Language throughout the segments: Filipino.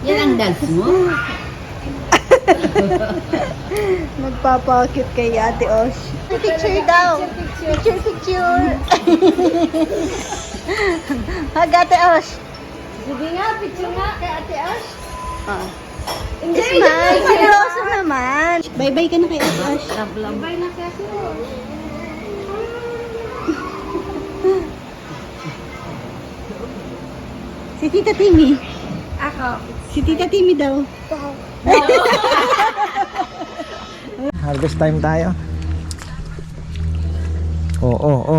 Yan ang dance mo? Nagpapakit kay Ate Osh. Picture daw. Picture. Hag Ate Osh. Sige nga, picture nga kay Ate Ash. Ah. Smile. Seryoso naman. Bye-bye ka na kay Ate Osh. Bye na kasi. Si Tita Timmy. Ako. Si Tita Timmy daw. Harvest time tayo. Oh.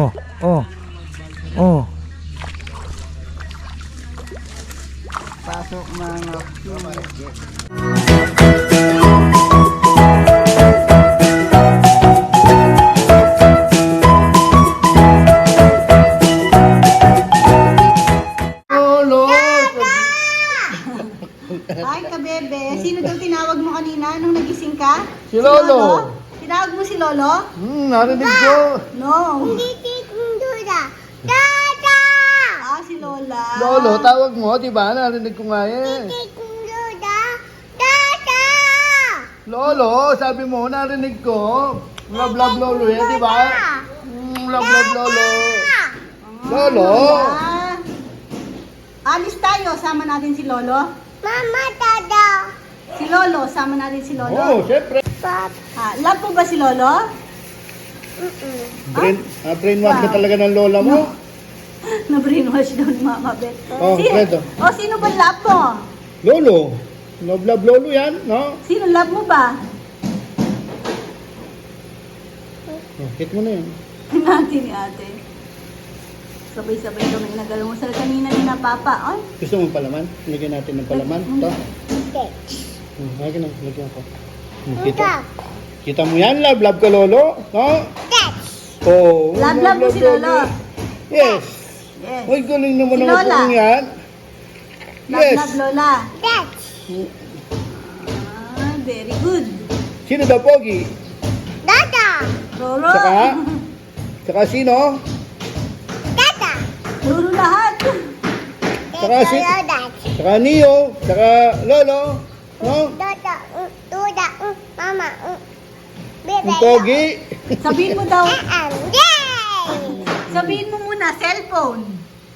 Pasok mga Ay, kabebe. Sino daw tinawag mo kanina nung nagising ka? Si Lolo. Tinawag mo si Lolo? Narinig ko. No. Ah, si Lola. Lolo, tawag mo, di ba? Narinig ko nga yan. Lolo, sabi mo, narinig ko. Love, love, Lolo yan, di ba? Love, love, Lolo. Lolo. Alis tayo. Sama natin si Lolo. Mama, Dada. Si Lolo. Sama natin si Lolo. Oh, syempre. Pop. Love mo ba si Lolo? Brainwash ka talaga ng lola mo. Na-brainwash daw ni Mama Beth. Oh, Fredo. Sino ba love mo? Lolo. Love, love, Lolo yan, no? Sino love mo ba? Oh, hit mo na yan. Natin ni ate. Sabay-sabay kami nag-almusal kanina ni na Papa. Ay, Gusto mo palaman? Lagyan natin ng palaman. Ito. Lagyan na, lagyan ako. Kita. Kita mo yan, love, love ka, Lolo? No? Oh, love mo si Lolo. Yes. Yes. Uy, galing naman Si ang Lola. kung yan. Love Lola. Dad. Very good. Sino daw, Pogi? Dada. Roro. Tsaka sino? Dada. Roro lahat. Saka si... Dada. Tsaka Neo. Tsaka Lolo. No? Dada. Duda. Mama. Bebe. Yung Pogi. Sabihin mo daw. Yay! Sabihin mo muna, cellphone.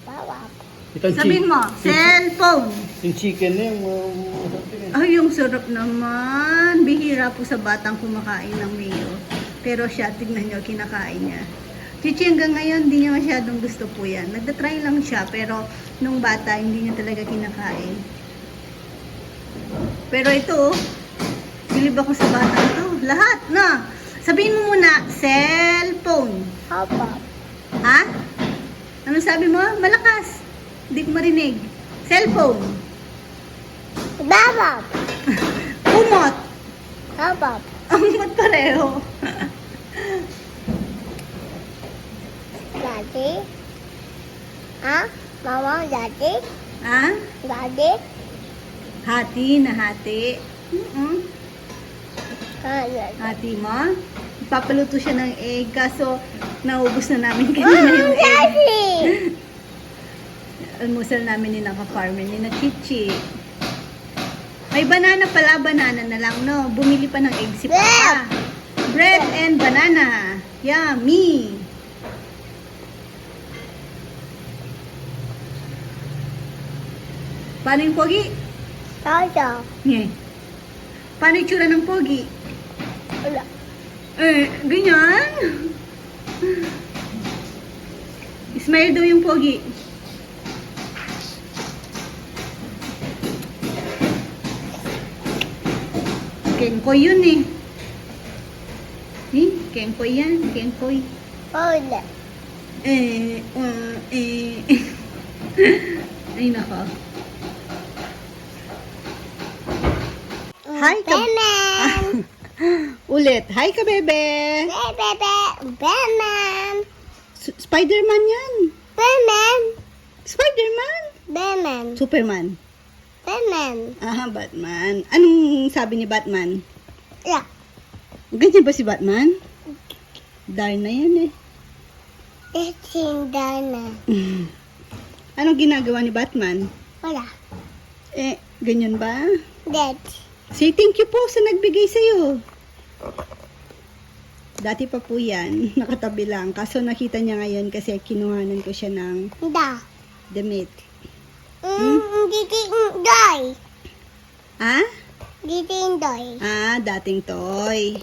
Bawa. Itong Sabihin mo, cellphone. Yung chicken na yung... Ay, yung sarap naman. Bihira po sa batang kumakain ng mayo. Pero siya, tignan nyo, kinakain niya. Chichi, hanggang ngayon, hindi niya masyadong gusto po yan. Nagtatry lang siya, pero nung bata, hindi niya talaga kinakain. Pero ito, bilib ako sa bata ito. Lahat na. Sabihin mo muna, cellphone. Papa. Ha? Ano sabi mo? Malakas. Hindi ko marinig. Cellphone. Baba. Kumot. Baba. Kumot pareho. Daddy. Ha? Mama, Daddy. Ha? Daddy. Hati na hati. Hati mo. Ipapaluto siya ng egg. Kaso, naubos na namin kanina yung egg. Daddy. Almusal namin ni Naka-Farmer, ni na Chichi. May banana pala, banana na lang, no? Bumili pa ng egg si Papa. Bread and banana. Yummy! Paano yung pogi? Dada. Yeah. Paano yung tsura ng pogi? Wala. Ganyan? Smile daw yung pogi. Kengkoy yun eh. Kengkoy yan. Kengkoy. Wala. Ay nako. Hi ka. Batman. Ulit. Hi ka, bebe. Bebe. Batman. Spider-Man yan. Batman. Spider-Man. Batman. Superman. Batman. Batman. Anong sabi ni Batman? Yeah. Ganyan ba si Batman? Darn na yan eh. It's in Dana. Anong ginagawa ni Batman? Wala. Ganyan ba? That. Say thank you po sa nagbigay sa'yo. Dati pa po yan, nakatabi lang. Kaso nakita niya ngayon kasi kinuhanan ko siya ng Da. damit. Dito doy. Ha? Dito doy. Dating toy.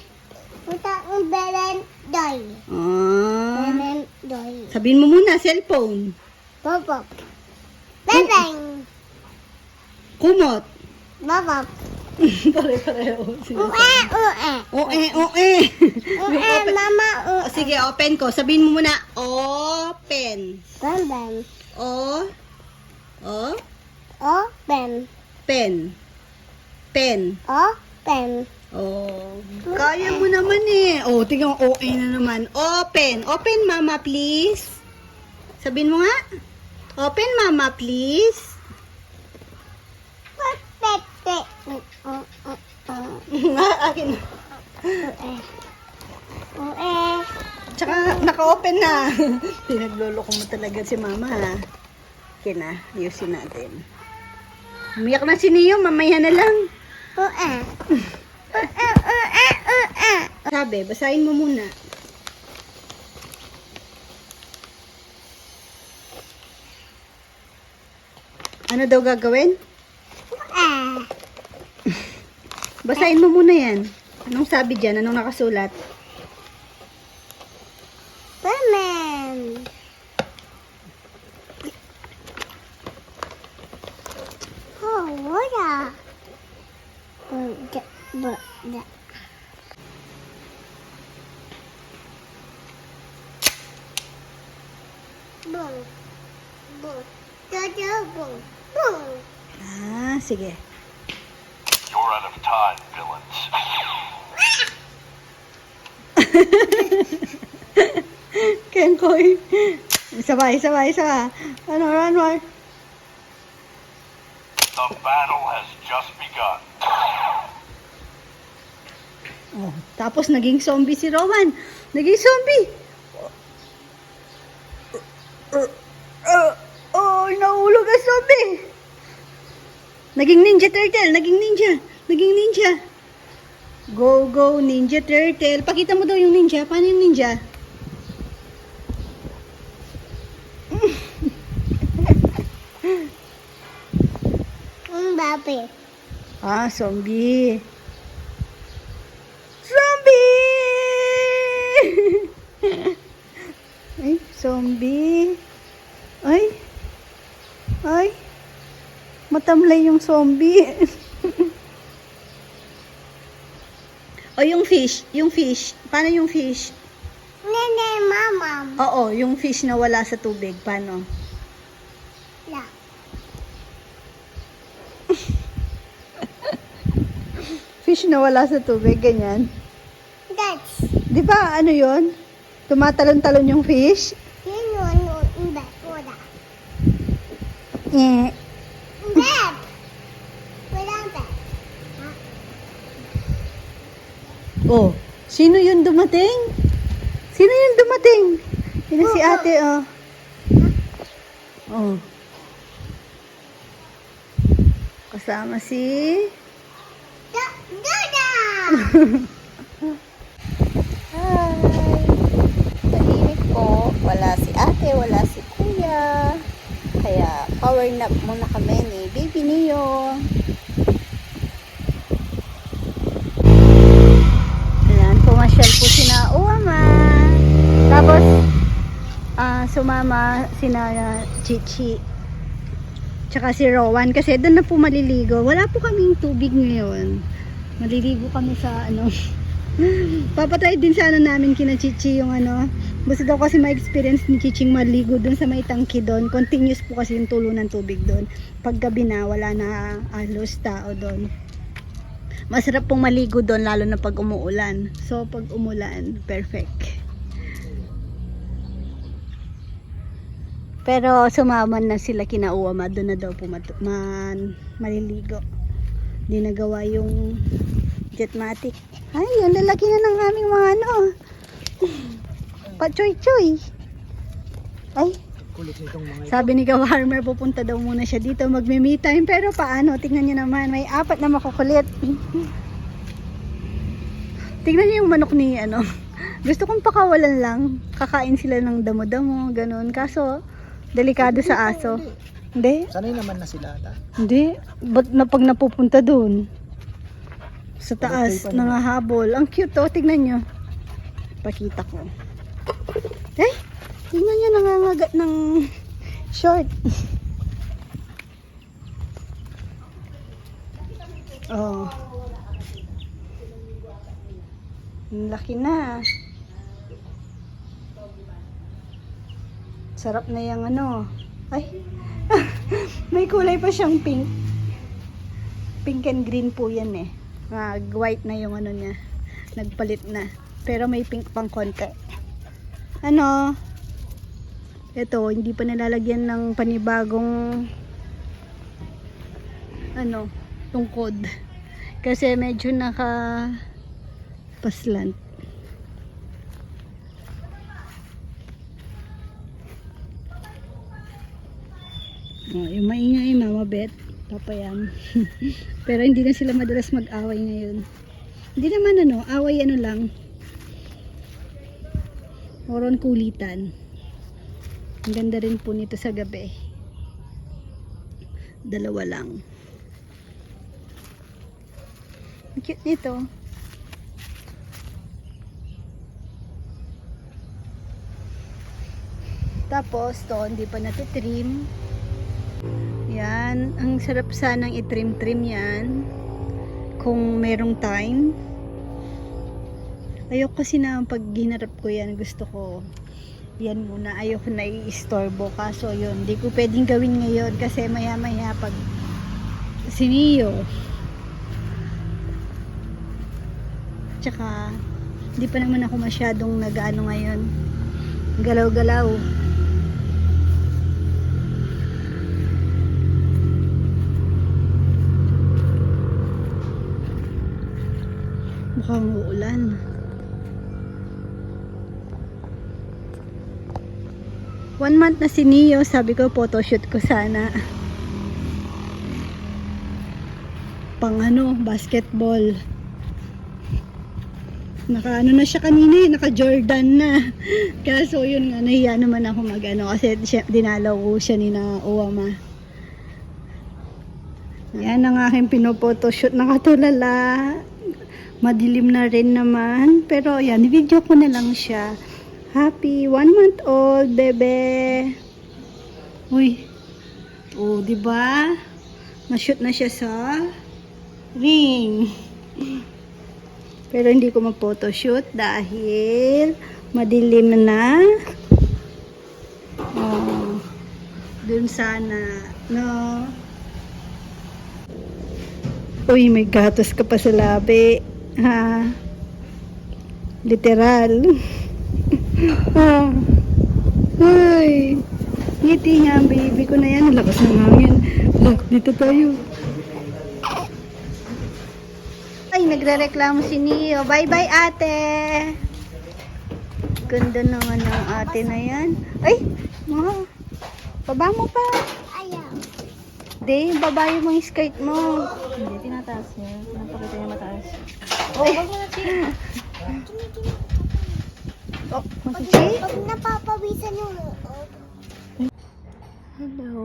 Punta ang belen doy. Belen doy. Sabihin mo muna, cellphone. Bobok. Bebeng. Kumot. Bobok. Pare-pareho. Ue. Mama. Sige, open ko. Sabihin mo muna, open. Bem. Open. Pen. Pen. Open. Kaya mo naman eh. Tingnan mo, OA na naman. Open. Open, mama, please. Sabihin mo nga. Open, mama, please. Akin. Tsaka, naka-open na. Pinagloloko mo talaga si mama, ha? Okay na, ayusin natin. Umiyak na si Neo, mamaya na lang. Sabi, basahin mo muna. Ano daw gagawin? Basahin mo muna yan. Anong sabi dyan? Anong nakasulat? Batman. Wala. Sige. You're out of time, villains. Kenkoy. Isa pa. Ano? The battle has just begun. Tapos naging zombie si Rowan. Naging zombie. Nahulog ang zombie. Naging ninja turtle. Naging ninja. Go, ninja turtle. Pakita mo daw yung ninja. Paano yung ninja? Babi. Zombie. Ay, zombie. Ay. Matamlay yung zombie. Yung fish. Paano yung fish? Nene, mama. Oo, yung fish na wala sa tubig. Paano? La. Fish na wala sa tubig, ganyan. That's. Di ba, ano yon? Tumatalon-talon yung fish? Wala. Bed. Walang bed. Sino yun dumating? Yun si ate, Kasama si... Dada. Hi! Tahimik po. Wala si ate, wala si kuya. Kaya power nap muna kami ni Baby Neo. Ayan, pumasyal po sina Uwama. Tapos, sumama sina Chichi. Tsaka si Rowan kasi doon na po maliligo. Wala po kaming tubig ngayon. Maliligo kami sa papatry din sana namin kina Chichi yung gusto daw kasi ma-experience ni Chiching maligo doon sa may tangki doon. Continuous po kasi yung tulo ng tubig doon. Pag gabi na, wala na halos tao doon. Masarap pong maligo doon lalo na pag umuulan. So pag umulan, perfect. Pero sumaman na sila kina Uwama, doon na daw po maliligo. Di nagawa yung Jetmatic. Ay, ang lalaki na ng aming mga pachoy-choy. Ay, kulit nitong mga ito. Sabi ni Kawarmer, pupunta daw muna siya dito, magme-me time. Pero paano? Tingnan niyo naman, may 4 na makukulit. Tingnan niyo yung manok ni ano. Gusto kong pakawalan lang. Kakain sila ng damo-damo, ganun. Kaso, delikado sa aso. Hindi? Sanay naman na sila ata. Hindi. Ba't na pag napupunta dun? Sa taas, nangahabol. Ang cute to, tignan nyo. Pakita ko. Ay, tignan nyo, nangangagat ng short. Oh. Ang laki na. Sarap na yung ano. Ay, may kulay pa siyang pink. Pink and green po yan eh. White na yung ano niya. Nagpalit na. Pero may pink pang konti. Ano? Ito, hindi pa nalalagyan ng panibagong ano, tungkod. Kasi medyo paslant. Yung maingay, Mama Bet, papayam. Pero hindi na sila madalas mag-away ngayon. Hindi naman ano, away ano lang. Moron kulitan. Ang ganda rin po nito sa gabi. 2 lang. Ang cute nito. Tapos, to, hindi pa natitrim. Yan. Ang sarap sanang itrim-trim yan. Kung merong time. Ayoko kasi na pag ginarap ko yan, gusto ko yan muna. Ayoko na i-istorbo. Kaso yun, hindi ko pwedeng gawin ngayon kasi maya-maya pag siniyo. Tsaka, hindi pa naman ako masyadong nag-ano ngayon. Galaw-galaw. Mukhang uulan. One month na si Neo, sabi ko photoshoot ko sana. Pang ano, basketball. Naka ano na siya kanina, naka Jordan na. Kaso yun nga, nahiya naman ako mag ano, kasi dinalaw ko siya ni na Uwama. Yan ang aking pinophotoshoot, nakatulala. Madilim na rin naman. Pero yan, video ko na lang siya. Happy 1 month old, bebe. Uy. Oh, di ba? Na-shoot na siya sa ring. Pero hindi ko mag-photoshoot dahil madilim na. Oh. Dun sana, no. Uy, may gatos ka pa sa labi. Ha? Literal. Ah. Ay. Ngiti nga, baby ko na yan. Lakas ng hangin. Look, dito tayo. Ay, nagre-reklamo si Neo. Bye-bye, ate. Ganda naman ng ate na yan. Ay, mga. Baba mo pa. Ayaw. Day, baba yung mga skirt mo. Hindi, tinataas niya. Pinapakita niya mataas. Oh, wag mo na Oh, masisi? Pag napapawisan yung loob. Hello.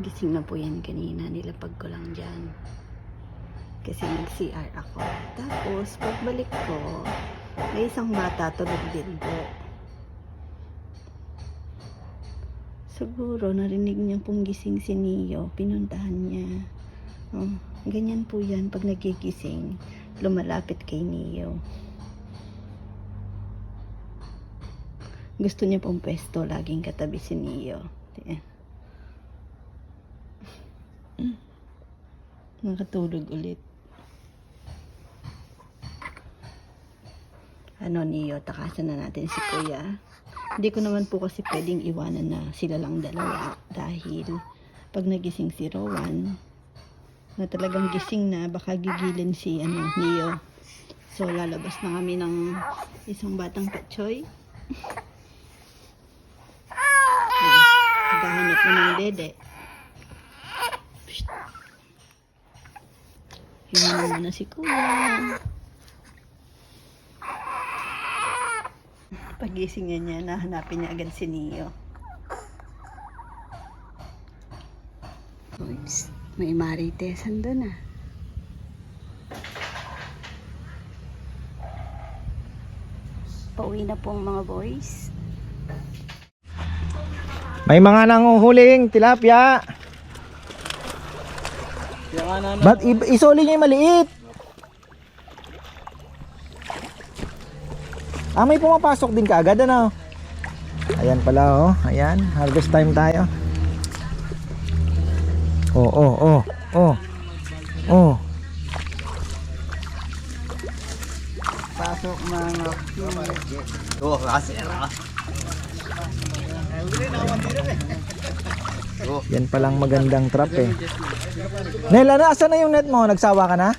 Gising na po yan kanina. Nilapag ko lang dyan. Kasi nag-CR ako. Tapos, pagbalik ko, may isang bata tulog din po. Siguro, narinig niya pong gising si Neo. Pinuntahan niya. Oh, ganyan po yan. Pag nagigising, lumalapit kay Neo. Gusto niya pong pwesto. Laging katabi si Neo. Nakatulog ulit. Ano, Neo, takasan na natin si Kuya. Hindi ko naman po kasi pwedeng iwanan na sila lang dalawa. Dahil pag nagising si Rowan, na talagang gising na, baka gigilin si Neo. So, lalabas na kami ng isang batang patsoy. Naghahanap na ng dede. Hinunan mo na si Kuya. Pagising niya, nahanapin niya agad si Neo. Oops, may marites doon ah. Pauwi na po ang mga boys. May mga nanguhuling tilapia. Ba't isoli niya yung maliit? May pumapasok din kaagad ano? Ayan pala oh. Ayan, harvest time tayo. Oh. Pasok mga Yan palang magandang trap eh. Nela, nasa na yung net mo? Nagsawa ka na?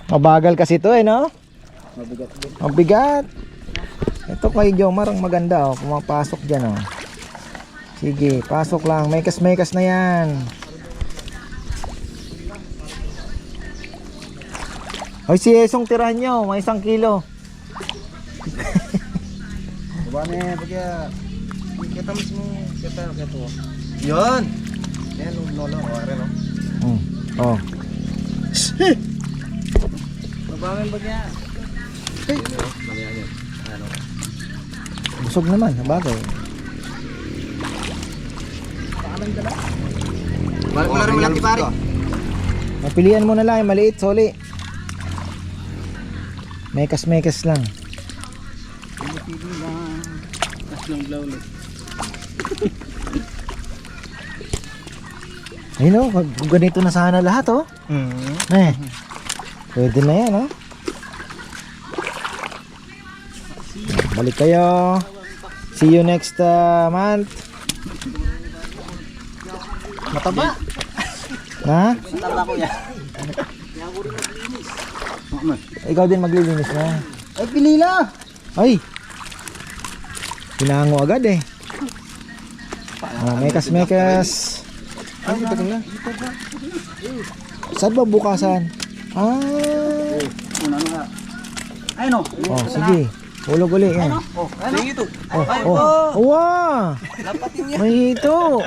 Mabagal kasi to eh, no? Mabigat. Ito kay Jomar ang maganda oh. Pumapasok dyan oh. Sige, pasok lang. Mekas na yan. Hoy, si Esong tirahan nyo. May 1 kilo. Bane, bagya. Kita mismo, kita to. Yun. Yan lolo, are no. Oh. Babamin bagya. Hey. Ano? Busog naman, bagay. Balik mo na rin malaki pare. Mapilian mo na lang yung maliit, soli. Mekas lang. Ayun oh, ganito na sana lahat oh. Pwede na yan oh. Balik kayo. See you next month. Mataba. Ha? Mataba ko yan. Ikaw din maglilinis na. Ay, pilila. Ay! Pinango agad eh. Mekas. Ay, ito na. Saan ba bukasan? Una nga. Ay no. Oh, sige. Ulog uli yan. Oh, ano? Ito. Wow! May hito.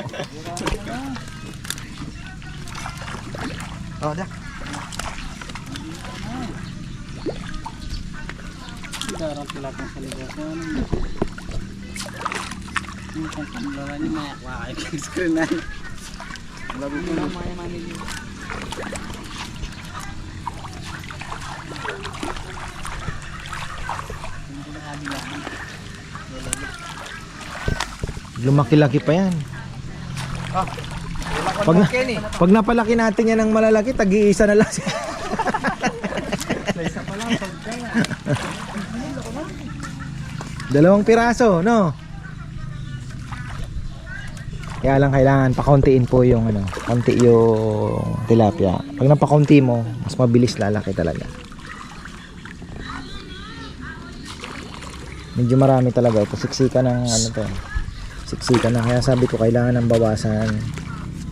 Oh, dah. Darang tilapang sa ligasan. Yung pangkamlara niya mayak wakay kang screen na. Bago ko na maya manili. Lumaki-laki pa yan. Pag napalaki natin yan ng malalaki, tag-iisa na lang siya. Dalawang piraso, no? Kaya lang kailangan pakauntiin po yung kaunti yung tilapia. Pag napakaunti mo, mas mabilis lalaki talaga. Medyo marami talaga ito. Siksika ng siksika na. Kaya sabi ko kailangan ng bawasan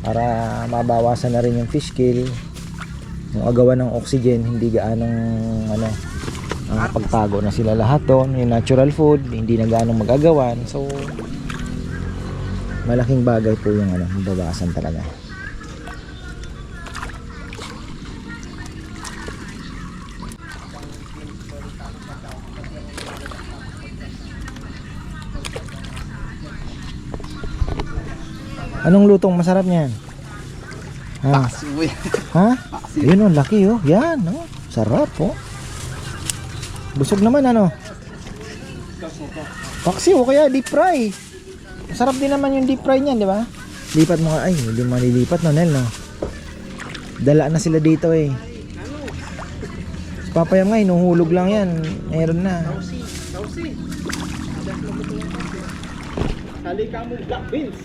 para mabawasan na rin yung fish kill. Yung agawan ng oxygen, hindi gaanong pagtago na sila lahat doon. Yung natural food, hindi na gaanong magagawan. So malaking bagay po yung bawasan talaga. Anong lutong masarap niyan? Ha? Ha? Ayun oh, laki oh. Yan oh. Sarap oh. Busog naman ano? Paksi o kaya deep fry. Masarap din naman yung deep fry niyan, di ba? Lipat mo nga. Ay, hindi malilipat no, Nel, no? Dala na sila dito eh. Si Papayam nga, inuhulog lang yan. Meron na. Halika mo black beans.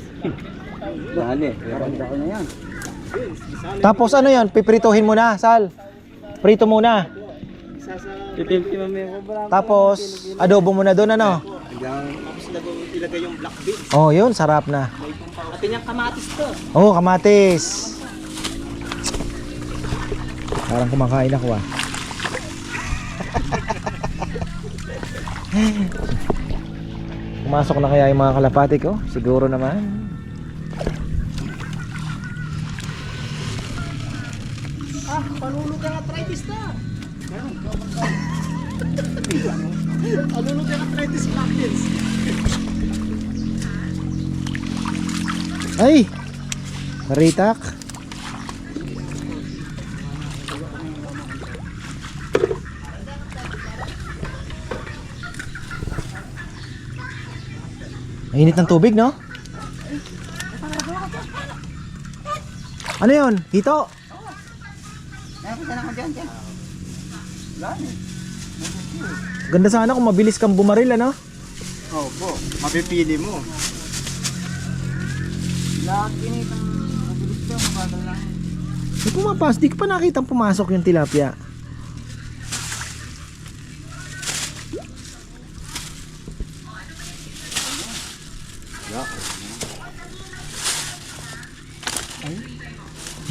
Dali, karanda ko na yan. Tapos ano yan? Piprituhin mo na, Sal. Prito muna. Tapos, adobo mo na doon, ano? Ilagay yung black beans. Oh, yun, sarap na. Atin yung kamatis to. Oh, kamatis. Parang kumakain ako ah. Pumasok na kaya yung mga kalapati ko? Siguro naman. Palulog ka arthritis na. Palulog ka arthritis black beans. Ay! Karitak. Mainit ng tubig, no? Ano yun? Hito? Ganda sana kung mabilis kang bumaril, ano? Opo, mapipili mo. Di pumapas, di ko pa nakita pumasok yung tilapia.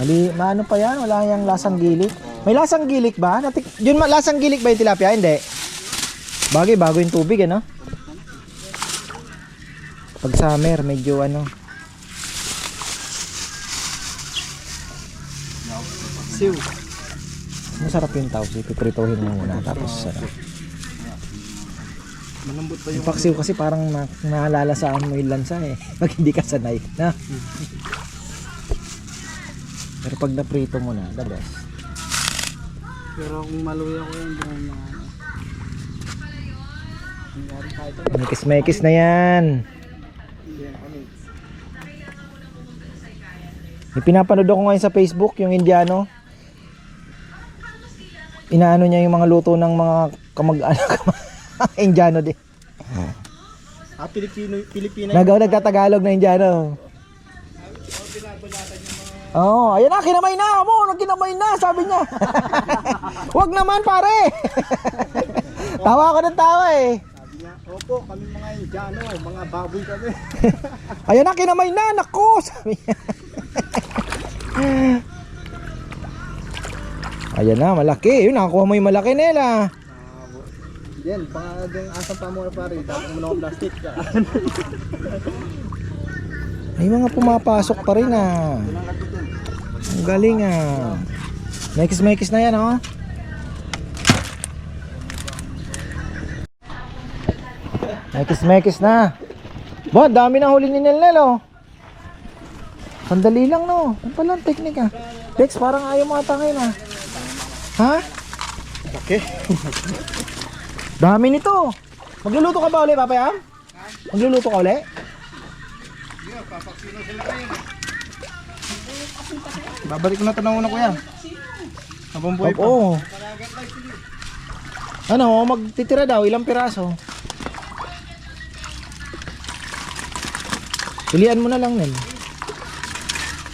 Mali, maano pa yan? Wala yang lasang gilik. May lasang gilik ba? Yun, lasang gilik ba yung tilapia? Hindi. Bagay, bago yung tubig, ano? Pag summer, medyo ano. Siw. Masarap yung tawag. Ipipritohin mo muna. Tapos, Malambot pa yung paksiw kasi parang naalala sa mo yung lansa eh. Pag hindi ka sanay. Na? Pero pag naprito mo na, the best. Pero kung maluya ko yun, doon na Mekis-mekis na yan. May pinapanood ako ngayon sa Facebook, yung Indiano. Inaano niya yung mga luto ng mga kamag-anak. Indiano din. Pilipino. Nagtatagalog na Indiano. Oh, ayan na, kinamay na mo, kinamay na, sabi niya. Wag naman pare. Tawa ko ng tawa eh. Sabi niya, opo, kami mga Indiano, mga baboy kami. Ayan na, kinamay na, nako, sabi niya. Ayan na, malaki. Yun, nakakuha mo yung malaki nila. Yan, pangadong asang pamura pare, tapos mo na plastic ka. May mga pumapasok pa rin ah. Ang galing ah. Mekis-mekis na yan oh. Mekis-mekis na. Ba, dami na huli ni Nelnel oh. Sandali lang no. Ano pala ang teknik ah. Dex, parang ayaw matangay na. Ha? Okay. Dami nito. Magluluto ka ba ulit, Papayam? Magluluto ka ulit? Babalik ko na ito na una kuya. Habang buhay pa. Oo. Ano, magtitira daw, ilang piraso? Pilian mo na lang Nel.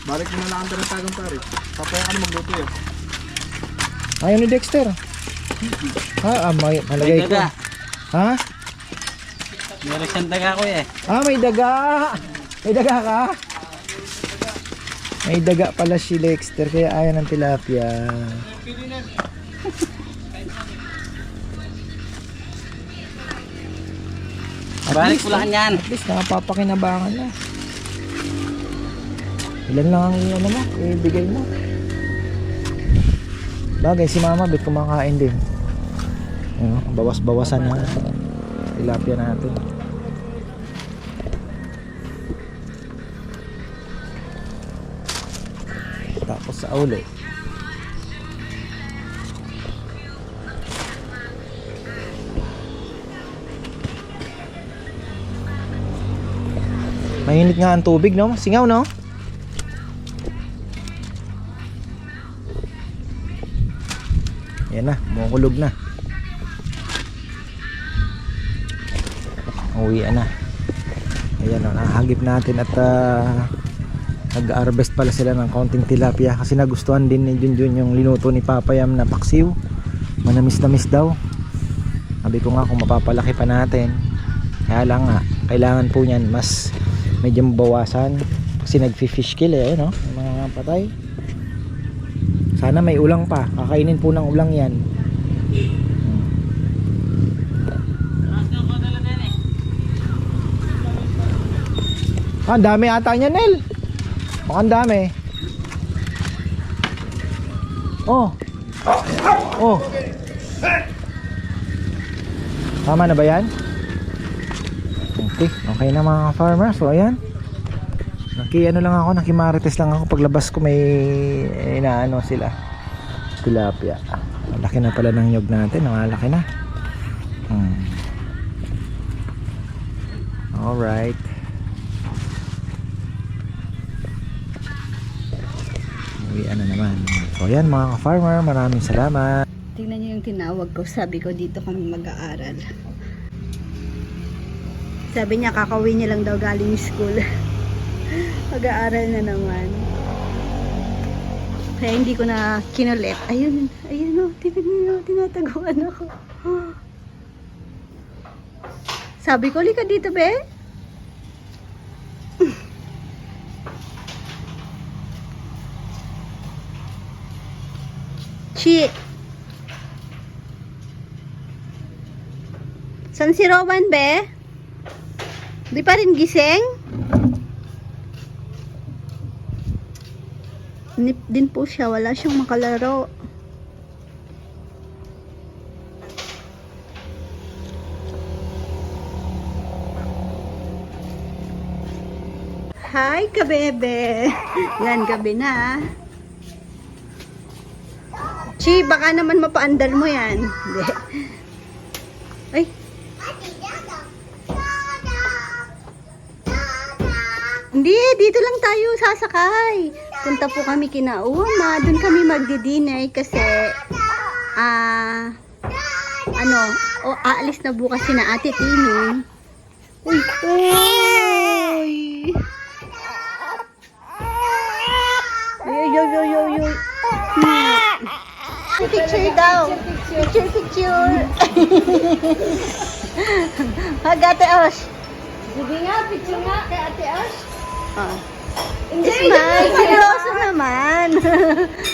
Balik mo na lang ang tagang pare. Papaya ka na magluto yun. Ayaw ni Dexter. Ha, malagay ko. Ha? Meron siyang daga ko eh. Ah, may daga. May daga ka? May daga pala si Dexter kaya ayaw ng tilapia. Balik ko lang yan. At least nakapapakinabangan na. Ilan lang ang ano mo, ibigay mo. Bagay si Mama bit kumakain din. Ano, bawas-bawasan na tilapia natin. Tapos sa uli. Mainit nga ang tubig, no? Singaw, no? Yan na, mumukulog na. Uwian na. Ayan o, nakahagip natin at nag-harvest pala sila ng kaunting tilapia kasi nagustuhan din ni Junjun yung linuto ni Papayam na paksiw. Manamis-namis daw. Sabi ko nga kung mapapalaki pa natin. Kaya lang nga, kailangan po niyan mas medyo mabawasan. Kasi nag-fish kill no? Mga patay. Sana may ulang pa. Kakainin po ng ulang yan. Ang dami ata niya, Nel. Ang dami. Oh. Oh. Tama na ba yan? Okay. Okay na mga farmer. So ayan. Ano lang ako, nakimarites lang ako. Paglabas ko may inaano sila. Tilapia. Malaki na pala ng nyog natin. Malaki na. Alright. Uwian na naman. So ayan mga ka-farmer, maraming salamat. Tingnan niyo yung tinawag ko. Sabi ko dito kami mag-aaral. Sabi niya kakauwi niya lang daw galing school. Mag-aaral na naman. Kaya hindi ko na kinulit. Ayun, ayun o. Tingnan niyo, tinataguan ako. Sabi ko, lika dito be. Chi. San si Rowan, be? Di pa rin gising? Nip din po siya. Wala siyang makalaro. Hi, kabebe. Yan, gabi na. Chi, baka naman mapaandal mo yan. Hindi. Ay. Hindi, dito lang tayo sasakay. Punta po kami kina Uma. Doon kami magdi-dinner kasi aalis na bukas si na Ate Tini. Uy, uy. Uy. Picture daw. Picture. Hag Ate Osh. Sige nga, picture nga kay Ate Ash. Smile. Seryoso naman.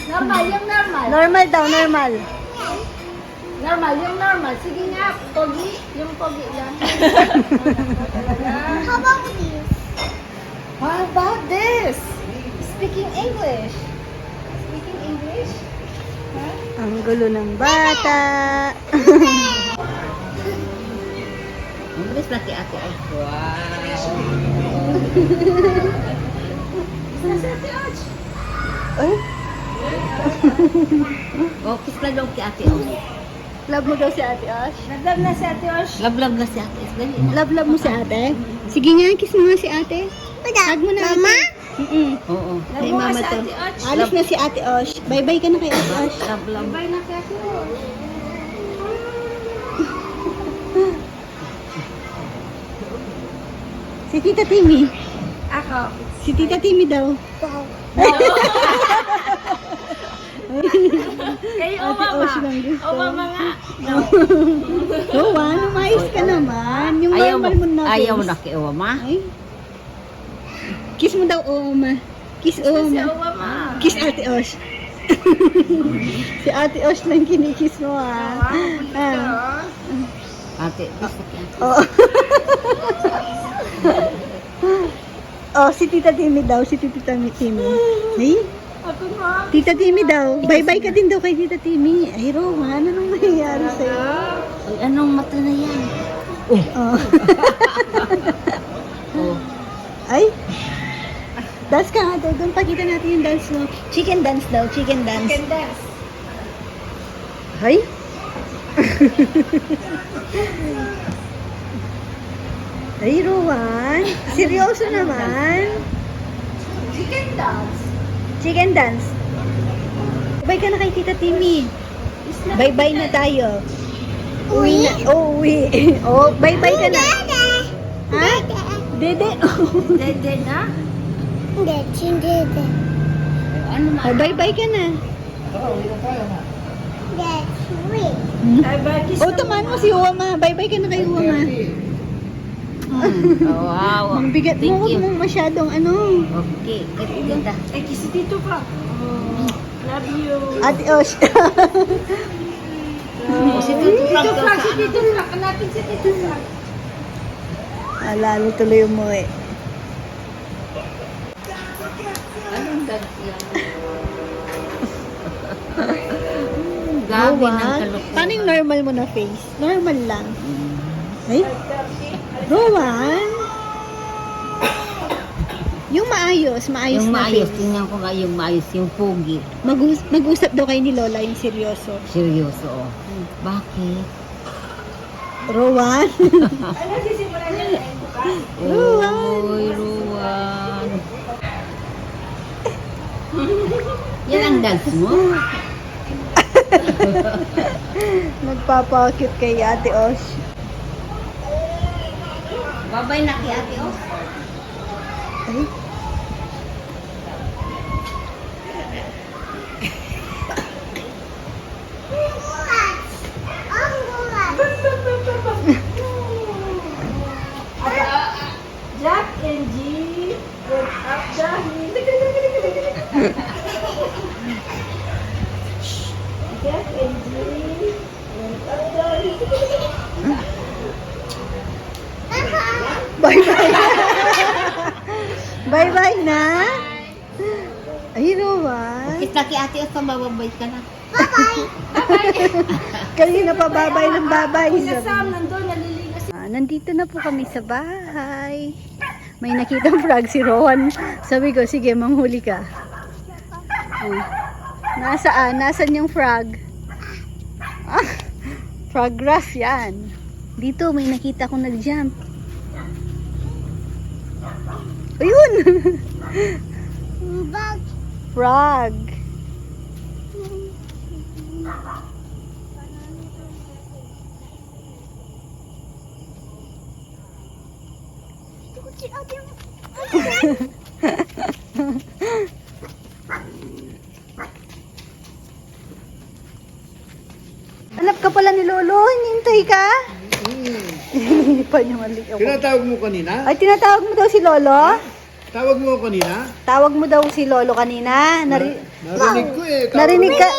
Normal, yung normal. Normal daw, normal. Normal, yung normal. Sige nga, pogi. Yung pogi lang. How about this? How about this? Speaking English. Speaking English? Ang gulo ng bata. English laki Ate Ash. Ay, Oh, kiss na daw kay Ate Ash. love mo daw si Ate Osh? Love na si Ate Ash. Love na si Ate Ash. Dali na. Love mo si ate? Sige nga, kiss mo nga si ate. Hug mo na. Mama? Oo. Kay mama to. Alis na si Ate Osh. Bye-bye ka na kay Ate Osh. Love. Bye na kay Ate Ash. Si Tita Timmy. Ako. Si Tita Timmy daw. Kay Ate Osh lang gusto. nga. Rowan, umayos ka naman. Yung normal mo na. Ayaw na kay Oma. Ay. Kiss mo daw, Oma. Kiss Oma. Oma. Kiss Ate Osh. Si Ate Osh lang kinikiss mo, Ate, gusto kay Ate. Oo. Oh, si Tita Timmy daw. Si Tita Timmy. Ay, Ako nga. Tita Timmy daw. Bye-bye ka din daw kay Tita Timmy. Ay, Rowan, anong nangyayari sa'yo? Ay, anong mata na yan? Oh. Ay. Dance ka nga daw. Doon pakita natin yung dance mo. Chicken dance daw. Chicken dance. dance. Ay. Ay, Rowan. Seryoso naman. Chicken dance. Chicken dance. Bye ka na kay Tita Timmy. Bye-bye na tayo. Uwi na. Oh, uwi. Oh, bye-bye ka na. Ha? Dede. Dede na? Dede. Ano Oh, bye-bye ka na. Dede. Bye-bye, kiss Oh, na tamaan mo si Uwama. Bye-bye ka na kay Uwama. Wow. Ang bigat mo, huwag mong masyadong ano. Okay. Ganda. Eh, kiss dito pa. Love you. Ate Osh. Si Tito Frank daw Frank, sa si Tito Frank. Hanapin si Tito Frank. Lalo tuloy umuwi. Anong dance yan? Gabi ng kalok. Paano yung normal mo na face? Normal lang. Ay? Rowan? Yung maayos Yung na maayos, face. tingnan ko nga yung maayos, yung pogi. Mag-usap daw kayo ni Lola, yung seryoso. Seryoso, oh. Bakit? Rowan? Ano sisimulan niya? Oy, Ruan. Yan ang dance mo? Nagpapakit kay Ate Osh. Babay na kay Ate Os. Ay? Jack and G went up the hill. Jack and G went up the hill. Bye-bye. Bye-bye na. Ay, Rowan. Kita kay Ate Os, mababay ka na. Kanina pa babay ng babay. Sila Sam nandun, naliligas. Nandito na po kami sa bahay. May nakitang frog si Rowan. Sabi ko, sige, manghuli ka. Oh. Nasaan? Nasaan yung frog? Ah, frog grass yan. Dito, may nakita akong nag-jump. Ayun! Frog. Hanap ka pala ni Lolo, hinihintay ka? Hindi pa niya mali ako. Tinatawag mo kanina? Ay, tinatawag mo daw si Lolo? Tawag mo kanina? Tawag mo daw si Lolo kanina. Narinig ko eh. Narinig ka?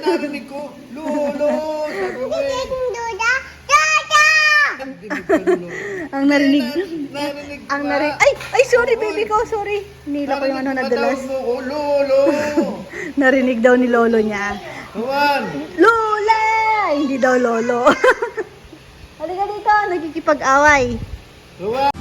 Narinig ko. Lolo! Sabi ko eh. Dinig ko, Lolo. Ang narinig. Narinig Ang pa. narinig. Ay, sorry baby ko, sorry. Nila ko yung ano Narinig pa, nadulas. tawag mo ko, Lolo! Narinig daw ni Lolo niya. Kawan! Lola! Hindi daw Lolo. Halika dito, nagkikipag-away. Kawan!